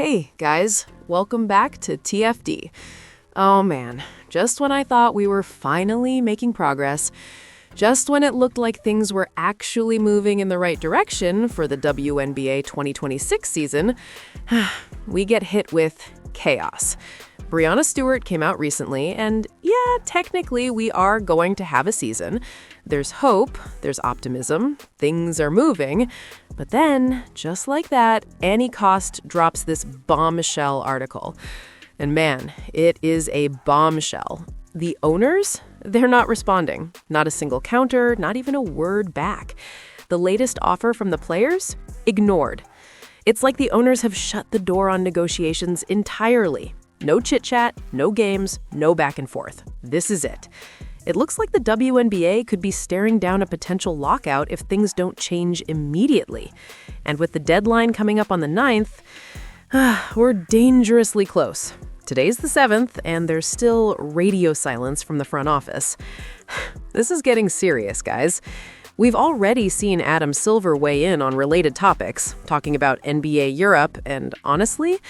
Hey guys, welcome back to TFD. Oh man, just when I thought we were finally making progress, just when it looked like things were actually moving in the right direction for the WNBA 2026 season, we get hit with chaos. Breanna Stewart came out recently, and yeah, technically we are going to have a season. There's hope, there's optimism, things are moving. But then, just like that, Annie Cost drops this bombshell article. And man, it is a bombshell. The owners, they're not responding. Not a single counter, not even a word back. The latest offer from the players? Ignored. It's like the owners have shut the door on negotiations entirely. No chit-chat, no games, no back and forth. This is it. It looks like the WNBA could be staring down a potential lockout if things don't change immediately. And with the deadline coming up on the 9th, we're dangerously close. Today's the 7th, and there's still radio silence from the front office. This is getting serious, guys. We've already seen Adam Silver weigh in on related topics, talking about NBA Europe, and honestly,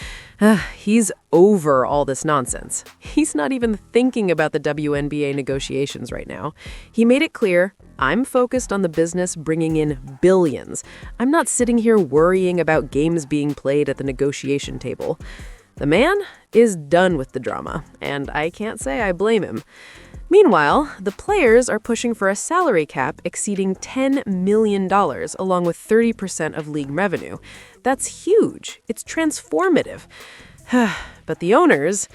he's over all this nonsense. He's not even thinking about the WNBA negotiations right now. He made it clear, I'm focused on the business bringing in billions. I'm not sitting here worrying about games being played at the negotiation table. The man is done with the drama, and I can't say I blame him. Meanwhile, the players are pushing for a salary cap exceeding $10 million, along with 30% of league revenue. That's huge. It's transformative. But the owners,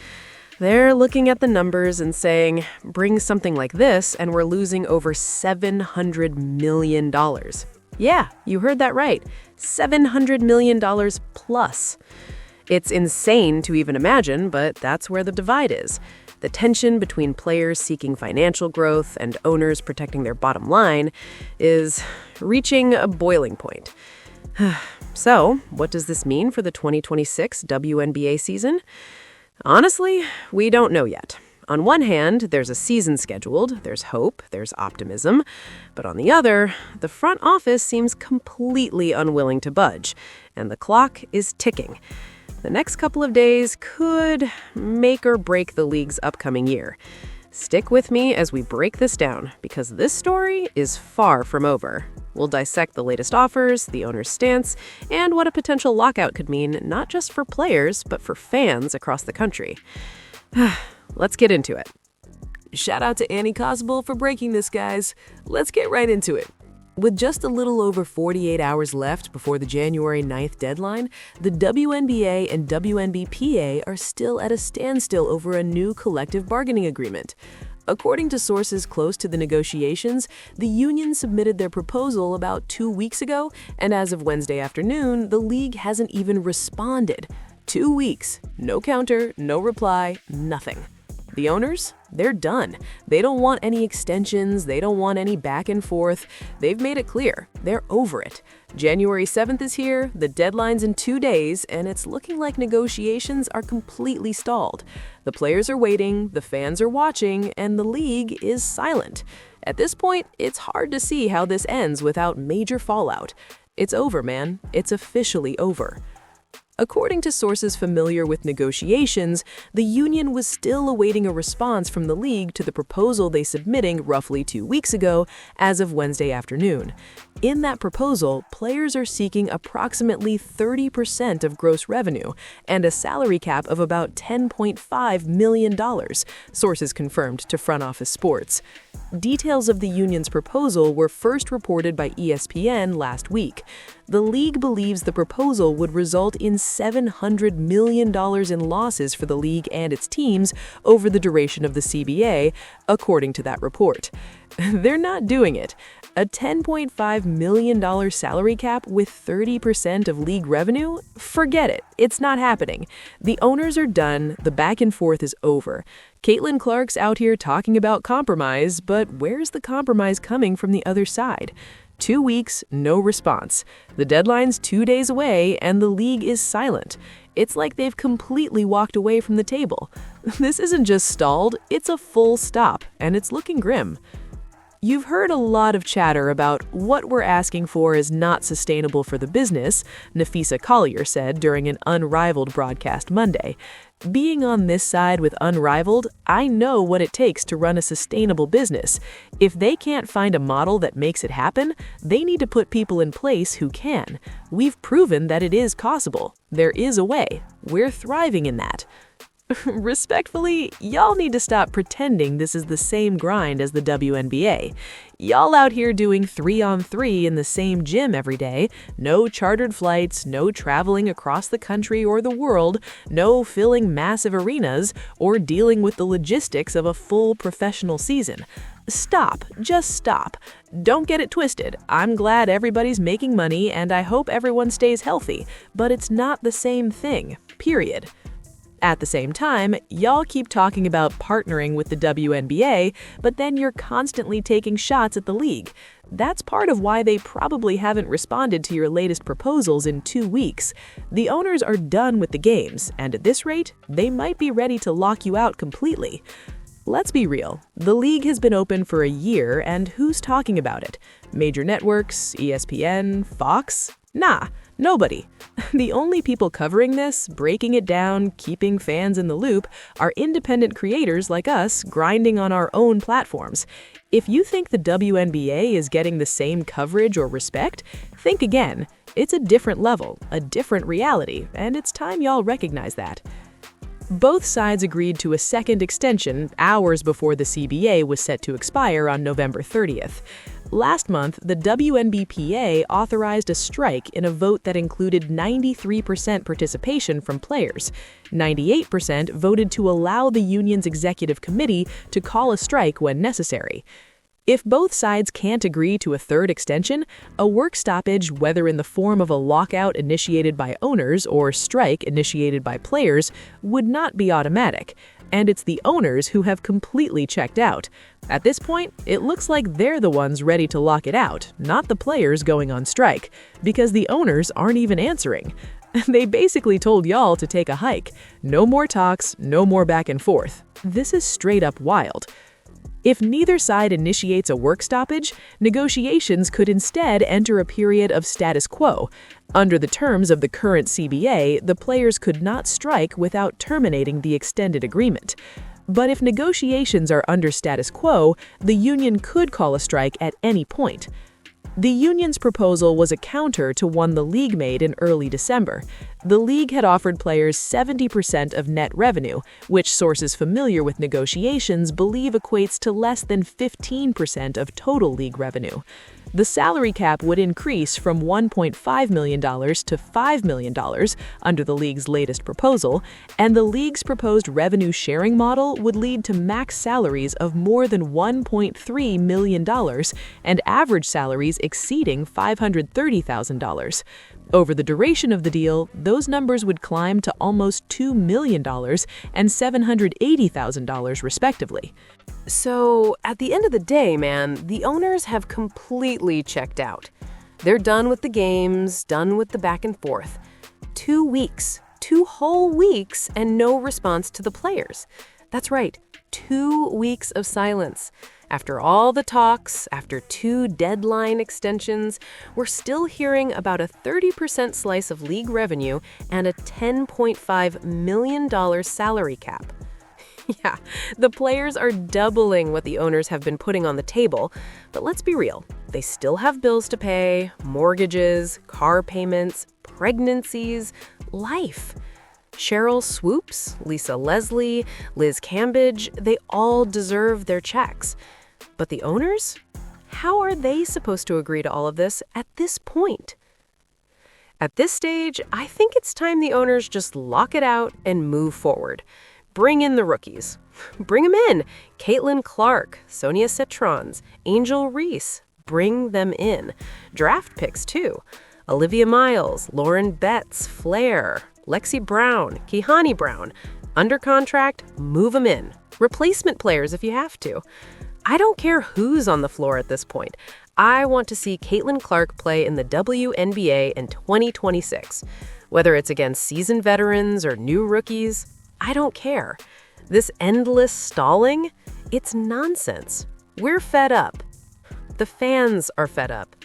they're looking at the numbers and saying, bring something like this, and we're losing over $700 million. Yeah, you heard that right. $700 million plus. It's insane to even imagine, but that's where the divide is. The tension between players seeking financial growth and owners protecting their bottom line is reaching a boiling point. So, what does this mean for the 2026 WNBA season? Honestly, we don't know yet. On one hand, there's a season scheduled, there's hope, there's optimism. But on the other, the front office seems completely unwilling to budge, and the clock is ticking. The next couple of days could make or break the league's upcoming year. Stick with me as we break this down, because this story is far from over. We'll dissect the latest offers, the owner's stance, and what a potential lockout could mean, not just for players, but for fans across the country. Let's get into it. Shout out to Annie Cosble for breaking this, guys. Let's get right into it. With just a little over 48 hours left before the January 9th deadline, the WNBA and WNBPA are still at a standstill over a new collective bargaining agreement. According to sources close to the negotiations, the union submitted their proposal about 2 weeks ago, and as of Wednesday afternoon, the league hasn't even responded. 2 weeks, no counter, no reply, nothing. The owners? They're done. They don't want any extensions. They don't want any back and forth. They've made it clear. They're over it. January 7th is here, the deadline's in 2 days, and it's looking like negotiations are completely stalled. The players are waiting, the fans are watching, and the league is silent. At this point, it's hard to see how this ends without major fallout. It's over, man. It's officially over. According to sources familiar with negotiations, the union was still awaiting a response from the league to the proposal they submitting roughly 2 weeks ago as of Wednesday afternoon. In that proposal, players are seeking approximately 30% of gross revenue and a salary cap of about $10.5 million, sources confirmed to Front Office Sports. Details of the union's proposal were first reported by ESPN last week. The league believes the proposal would result in $700 million in losses for the league and its teams over the duration of the CBA, according to that report. They're not doing it. A $10.5 million salary cap with 30% of league revenue? Forget it. It's not happening. The owners are done. The back and forth is over. Caitlin Clark's out here talking about compromise, but where's the compromise coming from the other side? 2 weeks, no response. The deadline's 2 days away, and the league is silent. It's like they've completely walked away from the table. This isn't just stalled, it's a full stop, and it's looking grim. You've heard a lot of chatter about what we're asking for is not sustainable for the business, Nafisa Collier said during an Unrivaled broadcast Monday. Being on this side with Unrivaled, I know what it takes to run a sustainable business. If they can't find a model that makes it happen, they need to put people in place who can. We've proven that it is possible. There is a way. We're thriving in that. Respectfully, y'all need to stop pretending this is the same grind as the WNBA. Y'all out here doing 3-on-3 in the same gym every day, no chartered flights, no traveling across the country or the world, no filling massive arenas, or dealing with the logistics of a full professional season. Stop. Just stop. Don't get it twisted. I'm glad everybody's making money and I hope everyone stays healthy, but it's not the same thing, period. At the same time, y'all keep talking about partnering with the WNBA, but then you're constantly taking shots at the league. That's part of why they probably haven't responded to your latest proposals in 2 weeks. The owners are done with the games, and at this rate, they might be ready to lock you out completely. Let's be real. The league has been open for a year, and who's talking about it? Major networks, ESPN, Fox? Nah. Nobody. The only people covering this, breaking it down, keeping fans in the loop, are independent creators like us grinding on our own platforms. If you think the WNBA is getting the same coverage or respect, think again. It's a different level, a different reality, and it's time y'all recognize that. Both sides agreed to a second extension hours before the CBA was set to expire on November 30th. Last month, the WNBPA authorized a strike in a vote that included 93% participation from players. 98% voted to allow the union's executive committee to call a strike when necessary. If both sides can't agree to a third extension, a work stoppage, whether in the form of a lockout initiated by owners or strike initiated by players, would not be automatic. And it's the owners who have completely checked out. At this point, it looks like they're the ones ready to lock it out, not the players going on strike, because the owners aren't even answering. They basically told y'all to take a hike. No more talks, no more back and forth. This is straight up wild. If neither side initiates a work stoppage, negotiations could instead enter a period of status quo. Under the terms of the current CBA, the players could not strike without terminating the extended agreement. But if negotiations are under status quo, the union could call a strike at any point. The union's proposal was a counter to one the league made in early December. The league had offered players 70% of net revenue, which sources familiar with negotiations believe equates to less than 15% of total league revenue. The salary cap would increase from $1.5 million to $5 million under the league's latest proposal, and the league's proposed revenue sharing model would lead to max salaries of more than $1.3 million and average salaries exceeding $530,000. Over the duration of the deal, those numbers would climb to almost $2 million and $780,000 respectively. So, at the end of the day, man, the owners have completely checked out. They're done with the games, done with the back and forth. 2 weeks, 2 whole weeks, and no response to the players. That's right, 2 weeks of silence. After all the talks, after 2 deadline extensions, we're still hearing about a 30% slice of league revenue and a $10.5 million salary cap. Yeah, the players are doubling what the owners have been putting on the table, but let's be real. They still have bills to pay, mortgages, car payments, pregnancies, life. Cheryl Swoops, Lisa Leslie, Liz Cambage, they all deserve their checks. But the owners? How are they supposed to agree to all of this at this point? At this stage, I think it's time the owners just lock it out and move forward. Bring in the rookies. Bring them in. Caitlin Clark, Sonia Cetrons, Angel Reese. Bring them in. Draft picks, too. Olivia Miles, Lauren Betts, Flair, Lexi Brown, Kihani Brown. Under contract, move them in. Replacement players if you have to. I don't care who's on the floor at this point. I want to see Caitlin Clark play in the WNBA in 2026. Whether it's against seasoned veterans or new rookies, I don't care. This endless stalling, it's nonsense. We're fed up. The fans are fed up.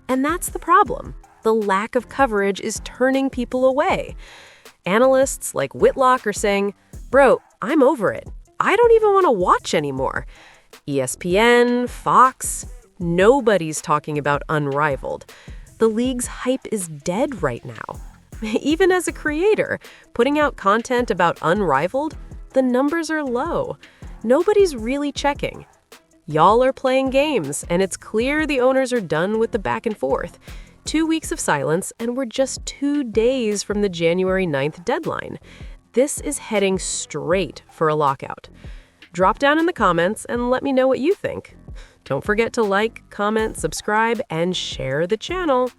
And that's the problem. The lack of coverage is turning people away. Analysts like Whitlock are saying, "Bro, I'm over it. I don't even want to watch anymore." ESPN, Fox, nobody's talking about Unrivaled. The league's hype is dead right now. Even as a creator, putting out content about Unrivaled, the numbers are low. Nobody's really checking. Y'all are playing games, and it's clear the owners are done with the back and forth. 2 weeks of silence, and we're just 2 days from the January 9th deadline. This is heading straight for a lockout. Drop down in the comments and let me know what you think. Don't forget to like, comment, subscribe, and share the channel.